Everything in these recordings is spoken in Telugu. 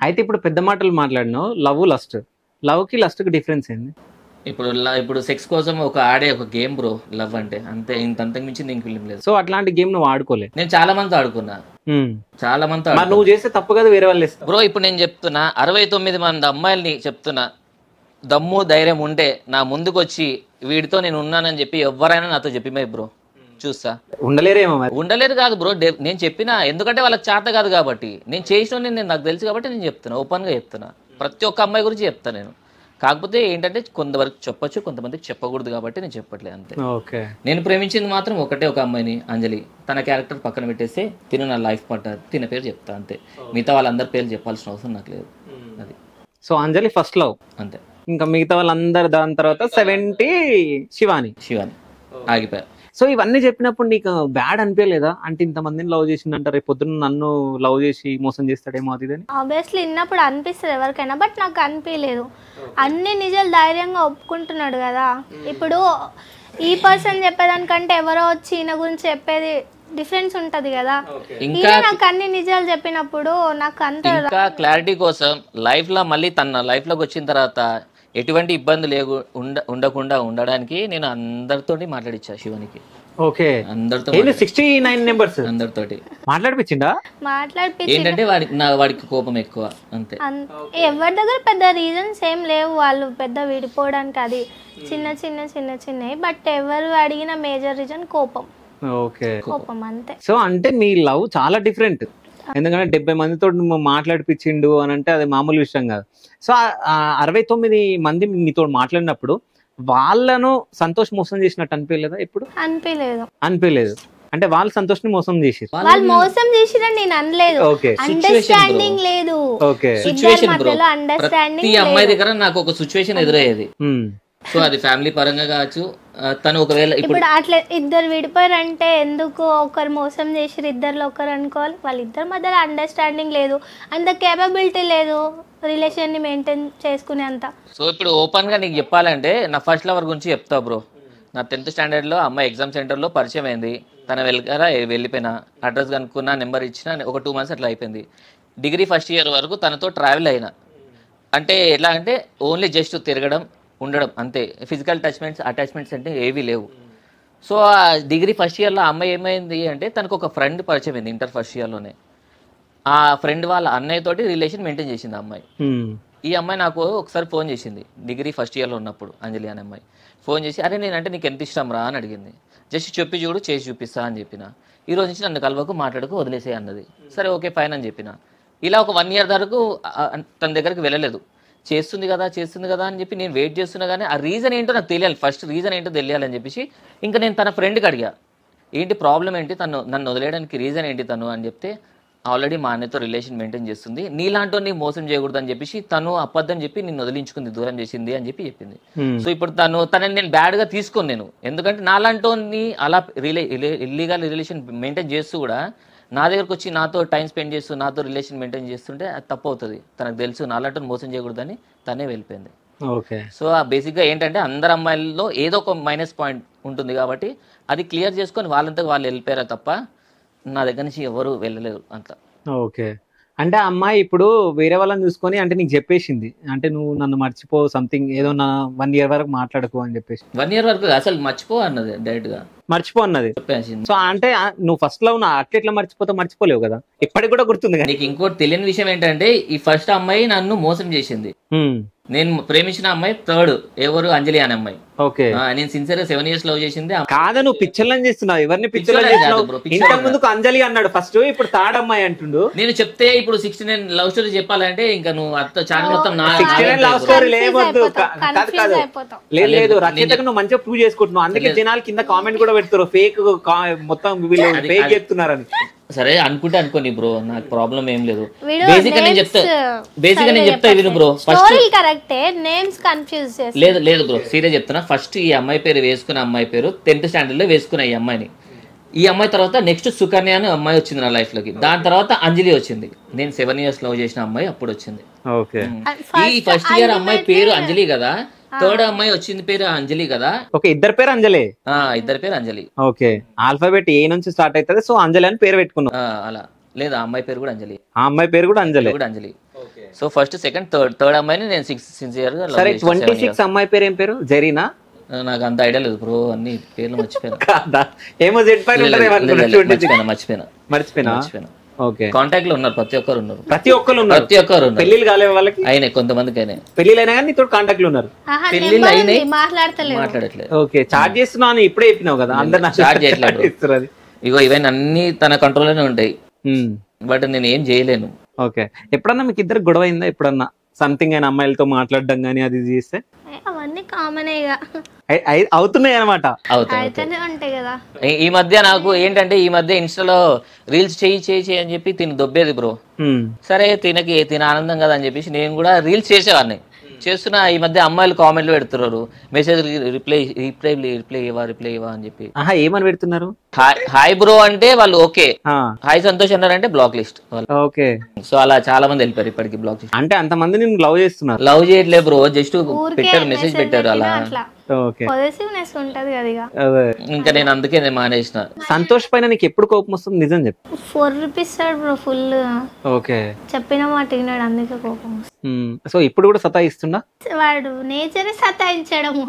అయితే ఇప్పుడు పెద్ద మాటలు మాట్లాడినావు, లవ్ లస్ట్. లవ్ కి లస్ట్ కి డిఫరెన్స్ ఏంది? ఇప్పుడు సెక్స్ కోసం ఆడే ఒక గేమ్ బ్రో లవ్ అంటే, అంతే. అంతకు మించి ఇంక ఫిలిం లేదు. సో అట్లాంటి గేమ్ నువ్వు ఆడుకోలే? నేను చాలా మందితో ఆడుకున్నా, చాలా మందితో మరి నువ్వు చేస్తే తప్పు కదా, వేరే వాళ్ళు చేస్తారు బ్రో. ఇప్పుడు నేను చెప్తున్నా, 69 మంది అమ్మాయిల్ని చెప్తున్నా, దమ్ము ధైర్యం ఉంటే నా ముందుకు వచ్చి వీడితో నేను ఉన్నానని చెప్పి ఎవరైనా నాతో చెప్పిమే బ్రో, చూస్తా. ఉండలేరేమో మరి. ఉండలేరు కాదు బ్రో, నేను చెప్పినా, ఎందుకంటే వాళ్ళకి చేత కాదు కాబట్టి. నేను చేసిన నేను నాకు తెలుసు కాబట్టి నేను చెప్తున్నా, ఓపెన్గా చెప్తున్నా. ప్రతి ఒక్క అమ్మాయి గురించి చెప్తాను నేను. కాకపోతే ఏంటంటే కొంతవరకు చెప్పొచ్చు, కొంతమందికి చెప్పకూడదు కాబట్టి నేను చెప్పట్లేదు, అంతే. ఓకే. నేను ప్రేమించింది మాత్రం ఒక అమ్మాయిని, అంజలి. తన క్యారెక్టర్ పక్కన పెట్టేస్తే తిను నా లైఫ్ పార్ట్నర్, తిన పేరు చెప్తా అంతే. మిగతా వాళ్ళందరి పేర్లు చెప్పాల్సిన అవసరం నాకు లేదు, అది. సో అంజలి ఫస్ట్ లవ్, అంతే. ఇంకా మిగతా వాళ్ళందరు దాని తర్వాత 70 శివాని ఆగిపోయా. సో ఇవన్నీ చెప్పినప్పుడు నీకు బ్యాడ్ అనిపించలేదా? అంటే ఇంతమందిని లవ్ చేసిందంట, రేపు పొద్దున్న నన్ను లవ్ చేసి మోసం చేస్తాడేమో అది అని. ఆబ్వియస్లీ విన్నప్పుడు అనిపిస్తుంది ఎవరికైనా, బట్ నాకు అనిపించలేదు. అన్ని నిజాలు ధైర్యంగా ఒప్పుకుంటున్నాడు కదా. ఇప్పుడు ఈ పర్సన్ చెప్పేదానికంటే ఎవరో వచ్చి ఈయన గురించి చెప్పేది డిఫరెన్స్ ఉంటది కదా. ఇంకా నాకు అన్ని నిజాలు చెప్పినప్పుడు నాకు అంత ఇంకా క్లారిటీ కోసం లైఫ్ లో మళ్ళీ తన లైఫ్ లోకి వచ్చిన తర్వాత ఎటువంటి ఇబ్బంది ఉండకుండా ఉండడానికి నేను అందరితోటి మాట్లాడిచ్చా శివానికి. ఓకే. అందరితో 69 నెంబర్స్ అందరితోటి మాట్లాడిపించిండా? ఏంటంటే వాడికి కోపం ఎక్కువ, అంతే. ఎవరి దగ్గర పెద్ద రీజన్స్ ఏం లేవు, వాళ్ళు పెద్ద విడిపోవడానికి. అది చిన్న చిన్న చిన్న చిన్నవి, బట్ ఎవరు అడిగిన మేజర్ రీజన్ కోపం. ఓకే, కోపం అంతే. సో అంటే మీ లవ్ చాలా డిఫరెంట్. ఎందుకంటే 70 మందితో మాట్లాడిపించిండు అని అంటే అది మామూలు విషయం కాదు. సో 69 మంది నీతో మాట్లాడినప్పుడు వాళ్ళను సంతోష్ మోసం చేసినట్టు అనిపించలేదా? ఎప్పుడు అనిపించలేదు. అంటే వాళ్ళు సంతోష్ ని మోసం చేసి, వాళ్ళు మోసం చేసిరని నేను అనలేదు. అండర్స్టాండింగ్ లేదు. Situation bro. ప్రతి అమ్మాయి దగ్గర నాకు ఒక సిచ్యువేషన్ ఎదురయ్యేది. సో అది ఫ్యామిలీ పరంగా కావచ్చు. తను ఒకవేళ ఇప్పుడు అట్లా ఇద్దరు విడిపోయారంటే ఎందుకు ఒకరు మోసం చేసిరు, ఇద్దరులో ఒకరు అనుకోవాలి. వాళ్ళిద్దరి మధ్యలో అండర్స్టాండింగ్ లేదు, అంత కేపబిలిటీ లేదు రిలేషన్ ని మెయింటైన్ చేసుకునే అంత. సో ఇప్పుడు ఓపెన్ గా నీకు చెప్పాలంటే నా ఫస్ట్ లవర్ గురించి చెప్తా బ్రో. నా 10th స్టాండర్డ్ లో అమ్మాయి ఎగ్జామ్ సెంటర్ లో పరిచయం అయింది. తన వెళ్ళిపోయినా, అడ్రస్ కనుక్కున్నా, నెంబర్ ఇచ్చినా, ఒక 2 months అట్లా అయిపోయింది. డిగ్రీ ఫస్ట్ ఇయర్ వరకు తనతో ట్రావెల్ అయినా. అంటే ఎట్లా అంటే ఓన్లీ జస్ట్ తిరగడం, ఉండడం, అంతే. ఫిజికల్ అటాచ్మెంట్స్ అంటే ఏవీ లేవు. సో ఆ డిగ్రీ ఫస్ట్ ఇయర్లో అమ్మాయి ఏమైంది అంటే తనకు ఒక ఫ్రెండ్ పరిచయం అయింది ఇంటర్ ఫస్ట్ ఇయర్లోనే. ఆ ఫ్రెండ్ వాళ్ళ అన్నయ్యతోటి రిలేషన్ మెయింటైన్ చేసింది ఆ అమ్మాయి. ఈ అమ్మాయి నాకు ఒకసారి ఫోన్ చేసింది డిగ్రీ ఫస్ట్ ఇయర్లో ఉన్నప్పుడు. అంజలి అనే అమ్మాయి ఫోన్ చేసి, అరే నేనంటే నీకు ఎంత ఇష్టం రా అని అడిగింది. జస్ట్ చెప్పి చూడు, చేసి చూపిస్తా అని చెప్పిన. ఈ రోజు నుంచి నన్ను కలవకు, మాట్లాడుకు, వదిలేసే అన్నది. సరే ఓకే ఫైన్ అని చెప్పిన. ఇలా ఒక 1 year వరకు తన దగ్గరికి వెళ్ళలేదు. చేస్తుంది కదా అని చెప్పి నేను వెయిట్ చేస్తున్నా. కానీ ఆ రీజన్ ఏంటో నాకు తెలియాలి, ఫస్ట్ రీజన్ ఏంటో తెలియాలని చెప్పేసి ఇంకా నేను తన ఫ్రెండ్కి అడిగా, ఏంటి ప్రాబ్లం ఏంటి, నన్ను వదిలేయడానికి రీజన్ ఏంటి తను అని చెప్తే, ఆల్రెడీ మా అన్నయ్యతో రిలేషన్ మెయింటైన్ చేస్తుంది, నీలాంటి నీ మోసం చేయకూడదు అని చెప్పి తను అబద్ధం చెప్పి నిన్ను వదిలించుకుంది, దూరం చేసింది అని చెప్పి చెప్పింది. సో ఇప్పుడు తనని నేను బ్యాడ్గా తీసుకోను నేను. ఎందుకంటే నాలాంటి అలా ఇల్లీగల్ రిలేషన్ మెయింటైన్ చేస్తూ కూడా నా దగ్గరకు వచ్చి నాతో టైం స్పెండ్ చేస్తూ నాతో రిలేషన్ మెయింటైన్ చేస్తుంటే అది తప్పు అవుతుంది. తనకు తెలుసు నాలాంటి మోసం చేయకూడదని తనే వెళ్ళిపోయింది. ఓకే. సో బేసిక్గా ఏంటంటే అందరు అమ్మాయిల్లో ఏదో ఒక మైనస్ పాయింట్ ఉంటుంది కాబట్టి అది క్లియర్ చేసుకొని వాళ్ళంతా వాళ్ళు వెళ్ళిపోయారా తప్ప నా దగ్గర నుంచి ఎవరు వెళ్ళలేరు అంతా. ఓకే. అంటే ఆ అమ్మాయి ఇప్పుడు వేరే వాళ్ళని చూసుకొని అంటే నీకు చెప్పేసింది, అంటే నువ్వు నన్ను మర్చిపో సంథింగ్ ఏదో, నా 1 year వరకు మాట్లాడకు అని చెప్పేసి. 1 year వరకు అసలు మర్చిపో అన్నది, డైరెక్ట్ గా మర్చిపో అన్నది. సో అంటే నువ్వు ఫస్ట్ లో అట్లా మర్చిపోలేవు కదా, ఇప్పటికి కూడా గుర్తుంది. నీకు ఇంకోటి తెలియని విషయం ఏంటంటే ఈ ఫస్ట్ అమ్మాయి నన్ను మోసం చేసింది. నేను ప్రేమించిన అమ్మాయి థర్డ్ ఎవరు, అంజలి అనే అమ్మాయి. ఓకే. నేను సిన్సియర్ 7 years లవ్ చేసింది. కాదా నువ్వు పిక్చర్లను చేస్తున్నావు, ఎవరిని పిక్చర్లను చేస్తున్నావు? ఇంతకు ముందుకు అంజలి అన్నాడు ఫస్ట్, ఇప్పుడు థర్డ్ అమ్మాయి అంటుండు. నేను చెప్తే ఇప్పుడు 69 లవ్ స్టోరీ చెప్పాలంటే ఇంకా నువ్వు ఛానల్ మొత్తం 69 లవ్ స్టోరీ లేవద్దు. కాదు లేదు, రచయితకు నువ్వు మంచిగా ప్రూవ్ చేసుకుంటున్నావు. అందుకే జనాలు కింద కామెంట్ కూడా పెడతారు, ఫేక్ మొత్తం వీళ్ళు ఫేక్ చెప్తున్నారని. సరే అనుకుంటే అనుకోని బ్రో, నాకు ప్రాబ్లం ఏం లేదు. బేసిక్ గా నేను చెప్తా విను బ్రో. లేదు బ్రో, సీరియస్ చెప్తున్నా. ఫస్ట్ ఈ అమ్మాయి పేరు వేసుకున్న అమ్మాయి పేరు 10th standard లో వేసుకున్న ఈ అమ్మాయిని. ఈ అమ్మాయి తర్వాత నెక్స్ట్ సుకన్య అనే అమ్మాయి వచ్చింది నా లైఫ్ లోకి. దాని తర్వాత అంజలి వచ్చింది. నేను 7 years లవ్ చేసిన అమ్మాయి అప్పుడు వచ్చింది. ఈ ఫస్ట్ ఇయర్ అమ్మాయి పేరు అంజలి కదా, థర్డ్ అమ్మాయి వచ్చింది పేరు అంజలి కదా. ఓకే, ఇద్దరు పేరు అంజలి. ఇద్దరు పేరు అంజలి. ఓకే, ఆల్ఫాబెట్ ఏ నుంచి స్టార్ట్ అవుతుంది, సో అంజలి అని పేరు పెట్టుకున్నాం. అలా లేదు, ఆ అమ్మాయి పేరు కూడా అంజలి. ఆ అమ్మాయి పేరు కూడా అంజలి. సో ఫస్ట్ సెకండ్ థర్డ్ అమ్మాయిని నేను సిన్సియర్ గా సరే 26 అమ్మాయి పేరు ఏం పేరు? జరీనా? నాకు అంత ఐడియా లేదు బ్రో, అన్ని పేర్లు మర్చిపోయాను. కాదా? ఏమో జెడ్ పైన ఉంటది మర్చిపోయినా. ఓకే, కాంటాక్ట్ లో ఉన్నారు, ప్రతి ఒక్కరు ఉన్నారు. ప్రతి ఒక్కరు ఉన్నారు. పెళ్లిళ్ళు కాలే వాళ్ళకి? అయినాయి, కొంతమందికి అయినాయి. పెళ్లిళ్ళు అయినా కానీ నీతో కాంటాక్ట్ లో ఉన్నారు? పెళ్లిళ్ళు అయినాయి, మాట్లాడతలేదు. మాట్లాడట్లేదు. ఓకే, చార్జ్ చేస్తున్నావు అని ఇప్పుడే చెప్పినావు కదా, అందరు చార్జ్ చేయట్లేదు. ఇగో ఇవన్నీ అన్ని తన కంట్రోల్ లోనే ఉంటాయి, బట్ నేను ఏం చేయలేను. ఓకే, ఎప్పుడన్నా మీకు ఇద్దరు గొడవ అయిందా? ఎప్పుడన్నా సంథింగ్ అయిన అమ్మాయిలతో మాట్లాడడం కానీ అది చేస్తే? అవన్నీ కామన్ అవుతున్నాయి అనమాట. అయితేనే ఉంటాయి కదా. ఈ మధ్య నాకు ఏంటంటే, ఈ మధ్య ఇన్స్టాలో రీల్స్ చేయి అని చెప్పి తిని దొబ్బేది బ్రో. సరే తిన ఆనందం కదా అని చెప్పేసి నేను కూడా రీల్స్ చేసేవాడిని. చేస్తున్నా, ఈ మధ్య అమ్మాయిలు కామెంట్లు పెడుతున్నారు, మెసేజ్ రిప్లై ఇవ్వా అని చెప్పి. ఏమని పెడుతున్నారు? హాయ్ బ్రో అంటే వాళ్ళు ఓకే, హాయ్ సంతోష్ అన్నారంటే బ్లాక్ లిస్ట్. ఓకే, సో అలా చాలా మంది వెళ్ళిపోయారు ఇప్పటికి బ్లాక్ లిస్ట్. అంటే అంతమంది నేను లవ్ చేస్తున్నారు? లవ్ చేయట్లేదు బ్రో, జస్ట్ పెట్టారు, మెసేజ్ పెట్టారు అలా. ఇంకా నేను అందుకే నేను మానేసిన. సంతోష్ పైన నీకు ఎప్పుడు కోపం వస్తుంది? నిజం చెప్పు. 4 రూపీస్ బ్రో ఫుల్. ఓకే, చెప్పిన మాట విన్నాడు, అందుకే కోపం. సో ఇప్పుడు కూడా సతాయిస్తుండా? వాడు నేచరే సతాయించడము.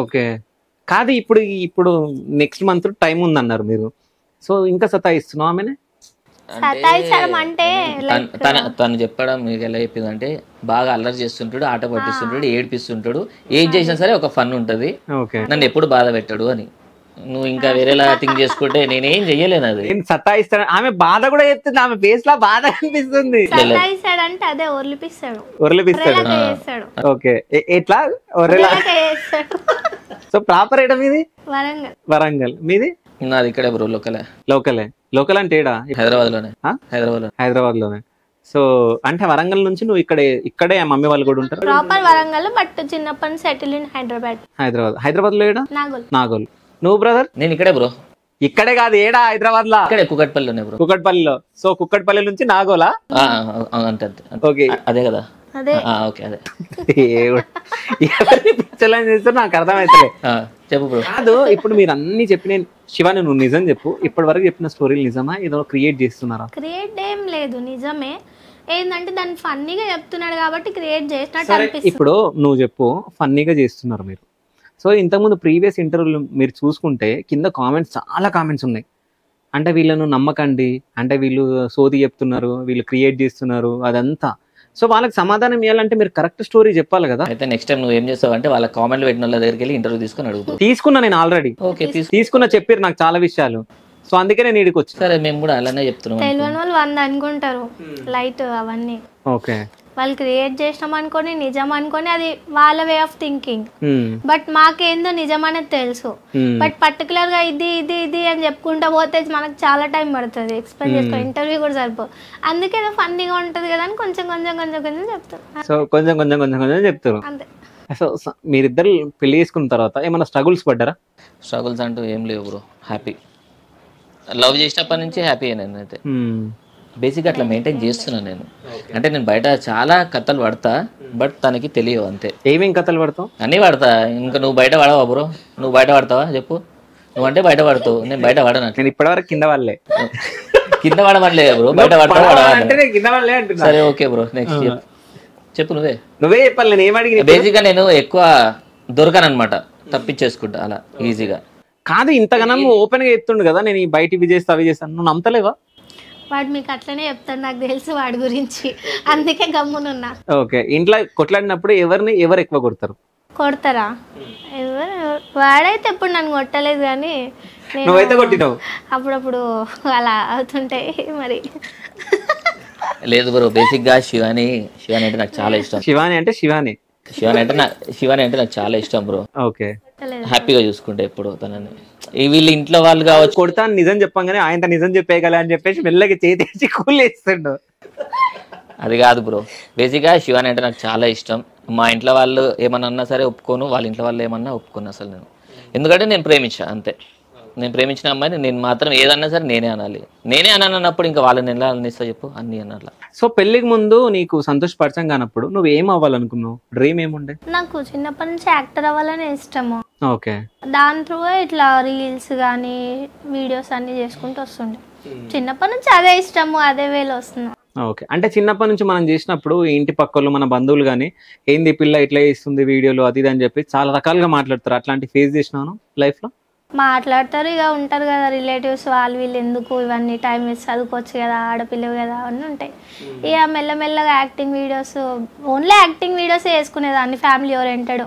ఓకే, కాదు ఇప్పుడు నెక్స్ట్ మంత్ టైం ఉందన్నారు మీరు, సో ఇంకా సతాయిస్తున్నావు ఆమెనే? సతాయించడం అంటే తను చెప్పడం మీకు ఎలా చెప్పింది అంటే, బాగా అల్లరి చేస్తుంటాడు, ఆట పట్టిస్తుంటాడు, ఏడిపిస్తుంటాడు, ఏం చేసినా సరే ఒక ఫన్ ఉంటది, నన్ను ఎప్పుడు బాధ పెట్టాడు అని. నువ్వు ఇంకా వేరేలా థింక్ చేసుకుంటే నేనేం చెయ్యలేను. అది సతాయిస్తాడు, ఆమె బాధ కూడా చెప్తుంది, ఆమె ఫేస్ లా బాధ కనిపిస్తుంది. సతాయిస్తాడంటే అదే ఒర్లిపిస్తాడు. ఓకే, ఎట్లా ఒర్రెలా? సో ప్రాపర్ ఏడా మీది? వరంగల్. మీది? నాది ఇక్కడే బ్రో, లోకల్ అంటే ఏడా? హైదరాబాద్ లోనే. సో అంటే వరంగల్ నుంచి నువ్వు ఇక్కడే మమ్మీ వాళ్ళు కూడా ఉంటారు? ప్రాపర్ వరంగల్, బట్ చిన్నప్పటి నుంచి సెటిల్ ఇన్ హైదరాబాద్ లో ఏడా? నాగోల్. నువ్వు బ్రదర్? నేను ఇక్కడే బ్రో. ఇక్కడే కాదు, ఏడా? హైదరాబాద్ లో? ఇక్కడే కుకట్పల్లిలోనే బ్రో. కుకట్పల్లిలో. సో కుకట్పల్లి నుంచి నాగోలా? అంతే. ఓకే, అదే కదా. ఓకే, అదే. ఎవరిని పిచ్చలని చేస్తారు నాకు అర్థమైతలే. చెప్పు బ్రో. కాదు, ఇప్పుడు మీరు అన్ని చెప్పిన శివాని, నువ్వు నిజం చెప్పు, ఇప్పటి వరకు చెప్పిన స్టోరీలు నిజమా, ఏదో క్రియేట్ చేస్తున్నారా? క్రియేట్ ఏం లేదు, నిజమే. ఏంటంటే దాన్ని ఫన్నీగా చెప్తున్నాడు కాబట్టి క్రియేట్ చేసినట్టు అనిపిస్తుంది. ఇప్పుడు నువ్వు చెప్పు, ఫన్నీగా చేస్తున్నారు మీరు. సో ఇంతకుముందు ప్రీవియస్ ఇంటర్వ్యూలు మీరు చూసుకుంటే కింద చాలా కామెంట్స్ ఉన్నాయి, అంటే వీళ్ళను నమ్మకండి, అంటే వీళ్ళు సోది చెప్తున్నారు, వీళ్ళు క్రియేట్ చేస్తున్నారు, అదంతా. సో వాళ్ళకి సమాధానం ఇవ్వాలంటే మీరు కరెక్ట్ స్టోరీ చెప్పాలి కదా. అయితే నెక్స్ట్ టైం నువ్వు ఏం చేస్తావు అంటే, వాళ్ళ కామెంట్లు పెట్టిన వాళ్ళ దగ్గరికి వెళ్ళి ఇంటర్వ్యూ తీసుకుని అడుగుతావు. తీసుకున్నా నేను ఆల్రెడీ. ఓకే, తీసుకున్నా, చెప్పారు నాకు చాలా విషయాలు. సో అందుకే నేను ఇక్కడికి వచ్చి. సరే, మేము కూడా అలానే చెప్తున్నాం. తెలియని వాళ్ళు 100 అనుకుంటారు, లైట్ అవన్నీ. ఓకే, వాళ్ళు క్రియేట్ చేసినాం అనుకోని, నిజం అనుకోని, అది వాళ్ళ వే ఆఫ్ థింకింగ్. బట్ మాకేందో నిజం అనేది తెలుసు, బట్ పర్టికులర్ గా ఇది ఇది ఇది అని చెప్పుకుంటా పోతే మనకు చాలా టైం పడుతుంది, ఎక్స్ప్లెయిన్ చేసుకో, ఇంటర్వ్యూ కూడా సరిపోదు. అందుకే ఏదో ఫన్నీగా ఉంటది కదా అని కొంచెం చెప్తారు. సో కొంచెం చెప్తారు అంతే. సో మీరిద్దరు పెళ్లి చేసుకున్న తర్వాత ఏమైనా స్ట్రగుల్స్ పడ్డారా? స్ట్రగుల్స్ అంటూ ఏం లేవు బ్రో, హ్యాపీ. లవ్ చేసినప్పటి నుంచి హ్యాపీ నేనైతే. బేసిక్గా అట్లా మెయింటైన్ చేస్తున్నాను నేను. అంటే నేను బయట చాలా కథలు పడతా, బట్ తనకి తెలియవు అంతే. ఏమేం కథలు పడతావు? అన్నీ పడతా. ఇంకా నువ్వు బయట పడవా బ్రో? నువ్వు బయట పడతావా చెప్పు? నువ్వంటే బయట పడతావు, నేను బయట పడను. నేను ఇప్పటివరకు కింద కింద పడమట్లేదు బ్రో, బయట పడతావా? సరే ఓకే బ్రో, నెక్స్ట్ చెప్పు. నువ్వే చెప్పాలి, నేను ఏమడిగి. బేసిక్గా నేను ఎక్కువ దొరకను అనమాట, తప్పించేసుకుంటా అలా ఈజీగా. కాదు, ఇంతగానం ఓపెన్ గా చెప్తుండు కదా, నేను బయట ఇవి చేస్తా అవి చేస్తాను, నువ్వు నమ్మతలేవా? వాడు మీకు అట్లనే చెప్తాడు, నాకు తెలుసు వాడి గురించి, అందుకే గమ్మునున్నా. ఓకే, ఇంట్లో కొట్లాడినప్పుడు ఎవరు ఎక్కువ కొడతారా? వాడైతే ఎప్పుడు నన్ను కొట్టలేదు, కానీ నువ్వైతే కొట్టినావు అప్పుడప్పుడు అలా అవుతుంటాయి మరి. లేదు బ్రో, బేసిక్ గా శివాని అంటే నాకు చాలా ఇష్టం. శివాని అంటే నాకు చాలా ఇష్టం బ్రో. ఓకే, హ్యాపీగా చూసుకుంటే ఎప్పుడు తనని. వీళ్ళు ఇంట్లో వాళ్ళు కావచ్చు. కొడతాను నిజం చెప్పంగానే ఆయన నిజం చెప్పేయగల అని చెప్పేసి మెల్లగా చేతి కూలేస్తుండు. అది కాదు బ్రో, బేసిక్ గా శివాని అంటే నాకు చాలా ఇష్టం. మా ఇంట్లో వాళ్ళు ఏమన్నా అన్నా సరే ఒప్పుకోను, వాళ్ళ ఇంట్లో వాళ్ళు ఏమన్నా ఒప్పుకోను అసలు నేను. ఎందుకంటే నేను ప్రేమించా అంతే. నేను ప్రేమించిన అమ్మాయిని నేను మాత్రం ఏదన్నా సరే నేనే అన్నప్పుడు ఇంకా వాళ్ళని ఎలా అనిస్తా చెప్పు, అన్ని అన్నట్లా. సో పెళ్లికి ముందు నీకు సంతోషపరచం కానప్పుడు నువ్వు ఏం అవ్వాలనుకున్నావు? డ్రీమ్ ఏముండే? నాకు చిన్నప్పటి నుంచి యాక్టర్ అవ్వాలని ఇష్టము. ఓకే, దాని త్రూ ఇట్లా రీల్స్ కానీ వీడియోస్ అన్ని చేసుకుంటూ వస్తుండే. చిన్నప్పటి నుంచి అదే ఇష్టము, అదే వేలో వస్తున్నా. ఓకే. అంటే చిన్నప్పటి నుంచి మనం చేసినప్పుడు ఇంటి పక్కోళ్ళు మన బంధువులు కానీ ఏంది ఈ పిల్ల ఇట్లా చేస్తుంది వీడియోలు అది ఇది అని చెప్పి చాలా రకాలుగా మాట్లాడతారు. అట్లాంటి ఫేస్ చేసినాను లైఫ్ లో? మాట్లాడతారు, ఇక ఉంటారు కదా రిలేటివ్స్ వాళ్ళు వీళ్ళు, ఎందుకు ఇవన్నీ టైం వేస్ట్, చదువుకోవచ్చు కదా, ఆడపిల్లవి కదా అవన్నీ ఉంటాయి. ఇక మెల్లమెల్లగా acting videos, only acting videos వేసుకునేదాన్ని, ఫ్యామిలీ ఓరియంటెడ్.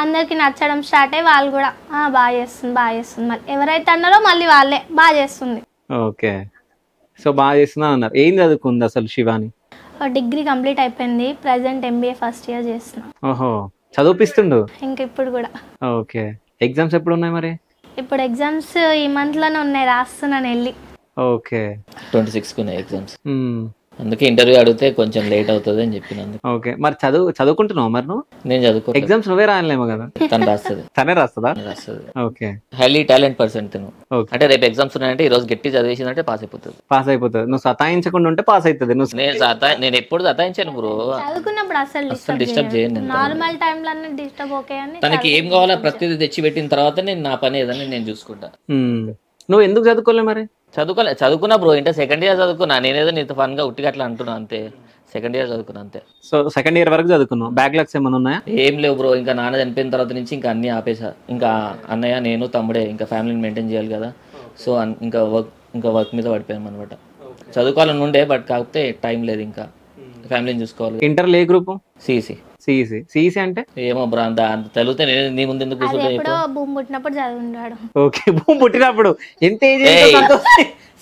అందరికి నచ్చడం స్టార్ట్ అయ్యి వాళ్ళు కూడా బాగా చేస్తుంది బాగా చేస్తుంది, మళ్ళీ ఎవరైతే అన్నారో మళ్ళీ వాళ్ళే బాగా చేస్తుంది. ఓకే. సో బాగా చేస్తున్నా అన్నారు. ఏం చదువుకుంది అసలు శివాని? డిగ్రీ కంప్లీట్ అయిపోయింది, ప్రజెంట్ MBA ఫస్ట్ ఇయర్ చేస్తున్నా. ఓహో, చదివిపిస్తుండు. ఇంక ఇప్పుడు కూడా. ఓకే. ఎగ్జామ్స్ ఎప్పుడు ఉన్నాయి మరి? ఇప్పుడు ఎగ్జామ్స్ ఈ మంత్లోనే ఉన్నాయి, రాస్తున్నాను వెళ్ళి. ఓకే. 26 ఉన్నాయి ఎగ్జామ్స్. అందుకే ఇంటర్వ్యూ అడిగితే కొంచెం లేట్ అవుతుంది అని చెప్పినందుకు. ఓకే. మరి చదువుకుంటున్నావు మరి నువ్వు? నేను చదువుకో. ఎగ్జామ్స్ నువ్వే రాయలేమో కదా? తను రాస్తుంది. తనే రాస్తుందా? రాస్తుంది. ఓకే. హైలీ టాలెంట్ పర్సన్ తను. ఓకే. అంటే రేపు ఎగ్జామ్స్ ఉన్నాయంటే ఈ రోజు గట్టి చదివేసిందంటే పాస్ అయిపోతుంది. పాస్ అయిపోతుంది. నువ్వు సతాయించకుండా ఉంటే పాస్ అవుతుంది. నువ్వు నేను ఎప్పుడు సతాయించాను బ్రో. చదువుకున్నప్పుడు అసలు డిస్టర్బ్ చేయను నేను. నార్మల్ టైంలో డిస్టర్బ్ ఓకే అని. తనకి ఏం కావాలో ప్రతిదీ తెచ్చి పెట్టిన తర్వాత నేను నా పని ఏదైనా నేను చూసుకుంటా. నువ్వు ఎందుకు చదువుకోలే మరి? చదువుకున్నా బ్రో, ఇంటర్ సెకండ్ ఇయర్ చదువుకున్నా. నేనేదో నీతో ఫన్ గా ఉట్టిగా అట్లా అంటున్నా అంతే. సెకండ్ ఇయర్ చదువుకున్నా అంతే. సో సెకండ్ ఇయర్ వరకు చదువుకున్నావు. బ్యాక్లాగ్స్ ఏమైనా ఉన్నాయా? ఏం లేవు బ్రో. ఇంకా నాన్న చనిపోయిన తర్వాత నుంచి ఇంకా అన్ని ఆపేసా. ఇంకా అన్నయ్య నేను తమ్ముడే ఇంకా ఫ్యామిలీని మెయింటైన్ చేయాలి కదా. సో ఇంకా వర్క్ మీద పడిపోయాం అనమాట. చదువుకోవాలని ఉండే బట్ కాకపోతే టైం లేదు, ఇంకా ఫ్యామిలీని చూసుకోవాలి. ఇంటర్ ఏ గ్రూప్? సిఈసి అంటే ఏమో బ్రో, అంత తెలివితే నేను నీ ముందు ఎందుకు కూర్చుంటా? ఎప్పుడో భూమి పుట్టినప్పుడు చదువుంటాడు. ఓకే. భూమి పుట్టినప్పుడు ఎంత ఏజ్?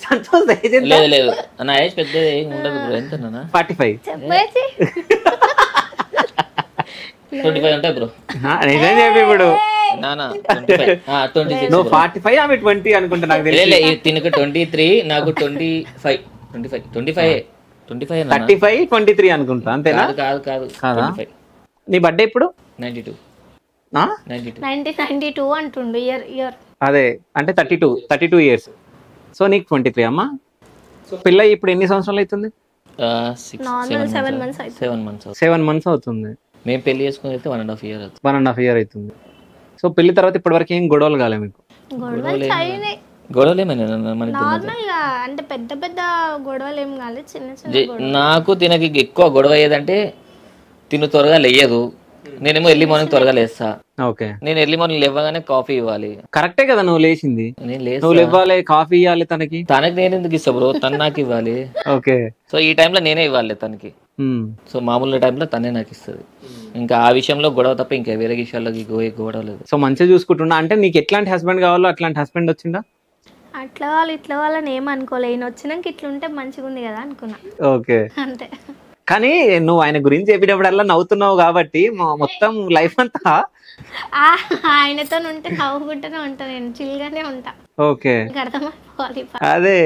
సంతోష్ ఏజ్ ఎంత? లేదు నా ఏజ్ పెద్ద ఏం ఉండదు బ్రో. ఎంత 45. చెప్పేసి 25 ఉంటాయి బ్రో. నిజం చెప్పి ఇప్పుడు నానా 25. 26. నువ్వు 45, ఆమె 20 అనుకుంటా. నాకు తెలియదు. తినకు 23, నాకు 25. 25 35, 23 అనుకుంటా. అంతేనా? కాదు 25. నీ బర్త్డే ఇప్పుడు? 92. 92 అంటుండు ఇయర్. అదే అంటే 32 ఇయర్స్. సో నీకు 23 అమ్మా. పిల్ల ఇప్పుడు ఎన్ని సంవత్సరాలు అవుతుంది? 7 months అవుతుంది. మేము పెళ్లి చేసుకుని అయితే 1.5 year అవుతుంది. 1.5 year అవుతుంది. సో పెళ్లి తర్వాత ఇప్పటి వరకు ఏం గొడవలు కాలే మీకు? గొడవలేమైనా నార్మల్ గా, అంటే పెద్ద పెద్ద గొడవలు ఏం కాలేదు, చిన్న నాకు తినకి ఎక్కువ గొడవ అయ్యేదంటే తిను త్వరగా లేయదు, నేనేమో ఎర్లీ మార్నింగ్ త్వరగా లేస్తా. ఓకే. నేను ఎర్లీ మార్నింగ్ లేవగానే కాఫీ ఇవ్వాలి. కరెక్టే కదా నువ్వు లేచింది? నేను ఇవ్వాలి, కాఫీ ఇవ్వాలి తనకి. తనకి నేను ఎందుకు ఇస్తా బ్రో, తను నాకు ఇవ్వాలి. ఓకే. సో ఈ టైంలో నేనే ఇవ్వాలి తనకి. సో మామూలు టైంలో తనే నాకు ఇస్తుంది. ఇంకా ఆ విషయంలో గొడవ తప్ప ఇంకా వేరే విషయాల్లో గొడవ లేదు. సో మంచిగా చూసుకుంటున్నా. అంటే నీకు ఎట్లాంటి హస్బెండ్ కావాలో అట్లాంటి హస్బెండ్ వచ్చిందా? అట్లా వాళ్ళు ఇట్లా వాళ్ళని ఏం అనుకోలే, ఈయన వచ్చినాక ఇట్లుంటే మంచిగా ఉంది కదా అనుకున్నా. ఓకే. అంతే. కానీ నువ్వు ఆయన గురించి చెప్పేటప్పుడల్లా నవ్వుతున్నావు కాబట్టి మొత్తం లైఫ్ అంతా ఆయనతో ఉంటే నవ్వుకుంటూనే ఉంటా, నేను చిల్గానే ఉంటా. ఓకే. అర్థమైపోవాలి. అదే